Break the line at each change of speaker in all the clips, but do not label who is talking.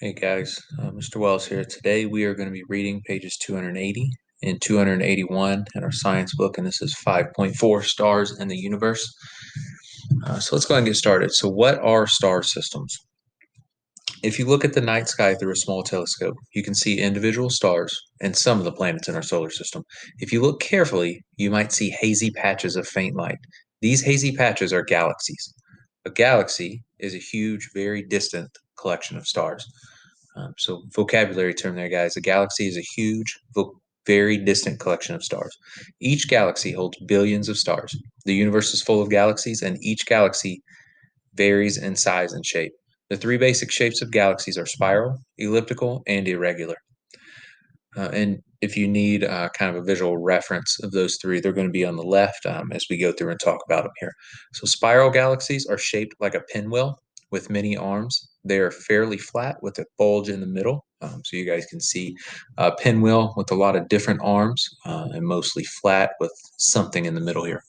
Hey guys, Mr. Wells here. Today we are going to be reading pages 280 and 281 in our science book, and this is 5.4 Stars in the Universe. So let's go ahead and get started. So, what are star systems? If you look at the night sky through a small telescope, you can see individual stars and some of the planets in our solar system. If you look carefully, you might see hazy patches of faint light. These hazy patches are galaxies. A galaxy is a huge, very distant collection of stars. So vocabulary term there, guys. A galaxy is a huge, very distant collection of stars. Each galaxy holds billions of stars. The universe is full of galaxies, and each galaxy varies in size and shape. The three basic shapes of galaxies are spiral, elliptical, and irregular. And if you need kind of a visual reference of those three, they're going to be on the left as we go through and talk about them here. So, spiral galaxies are shaped like a pinwheel with many arms. They are fairly flat with a bulge in the middle. So, you guys can see a pinwheel with a lot of different arms and mostly flat with something in the middle here.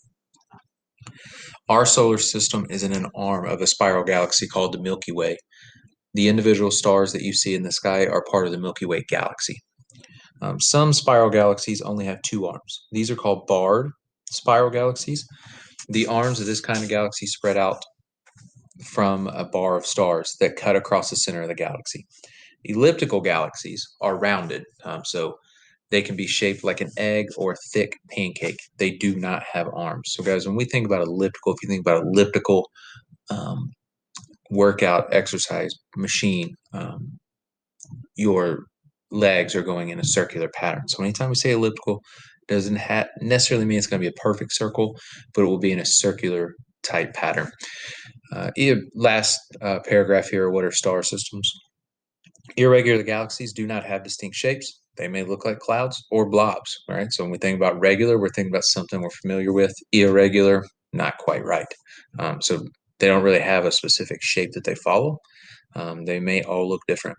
Our solar system is in an arm of a spiral galaxy called the Milky Way. The individual stars that you see in the sky are part of the Milky Way galaxy. Some spiral galaxies only have two arms. These are called barred spiral galaxies. The arms of this kind of galaxy spread out from a bar of stars that cut across the center of the galaxy. Elliptical galaxies are rounded, so they can be shaped like an egg or a thick pancake. They do not have arms. So, guys, when we think about elliptical, if you think about elliptical um, workout exercise machine, your legs are going in a circular pattern. So anytime we say elliptical, doesn't necessarily mean it's going to be a perfect circle, but it will be in a circular type pattern. Last paragraph here, what are star systems? Irregular galaxies do not have distinct shapes. They may look like clouds or blobs, right? So when we think about regular, we're thinking about something we're familiar with. Irregular, not quite right. So they don't really have a specific shape that they follow. They may all look different.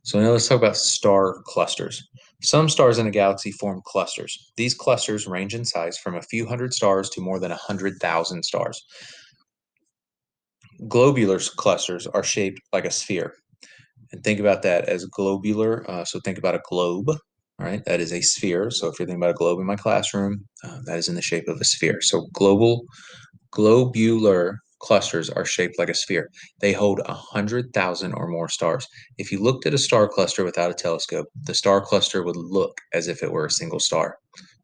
So now let's talk about star clusters. Some stars in a galaxy form clusters. These clusters range in size from a few hundred stars to more than 100,000 stars. Globular clusters are shaped like a sphere. And think about that as globular. So think about a globe, right? That is a sphere. So if you're thinking about a globe in my classroom, that is in the shape of a sphere. So globular clusters are shaped like a sphere. They hold 100,000 or more stars. If you looked at a star cluster without a telescope, the star cluster would look as if it were a single star.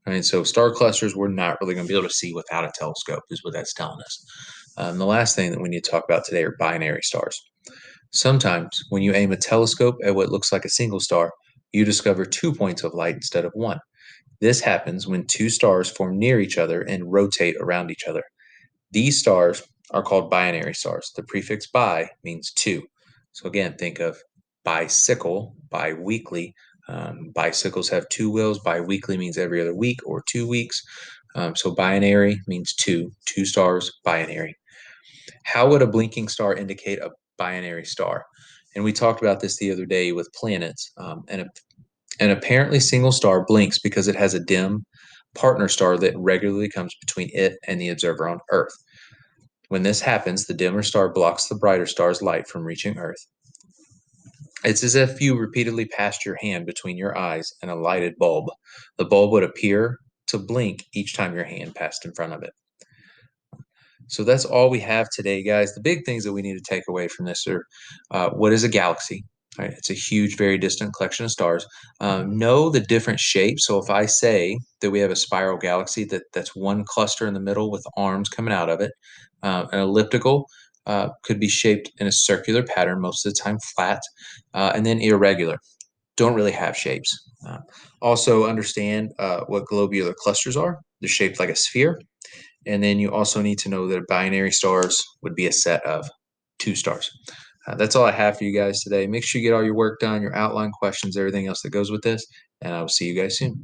Right? So star clusters we're not really going to be able to see without a telescope, is what that's telling us. The last thing that we need to talk about today are binary stars. Sometimes, when you aim a telescope at what looks like a single star, you discover 2 points of light instead of one. This happens when two stars form near each other and rotate around each other. These stars are called binary stars. The prefix bi means two. So again, think of bicycle, biweekly. Bicycles have two wheels. Biweekly means every other week or 2 weeks. So binary means two stars, binary. How would a blinking star indicate a binary star? And we talked about this the other day with planets. An apparently single star blinks because it has a dim partner star that regularly comes between it and the observer on Earth. When this happens, the dimmer star blocks the brighter star's light from reaching Earth. It's as if you repeatedly passed your hand between your eyes and a lighted bulb. The bulb would appear to blink each time your hand passed in front of it. So that's all we have today, guys. The big things that we need to take away from this are what is a galaxy? Right? It's a huge, very distant collection of stars. Know the different shapes. So if I say that we have a spiral galaxy, that's one cluster in the middle with arms coming out of it, an elliptical could be shaped in a circular pattern, most of the time flat, and then irregular. Don't really have shapes. Also, understand what globular clusters are. They're shaped like a sphere. And then you also need to know that binary stars would be a set of two stars. That's all I have for you guys today. Make sure you get all your work done, your outline questions, everything else that goes with this, and I will see you guys soon.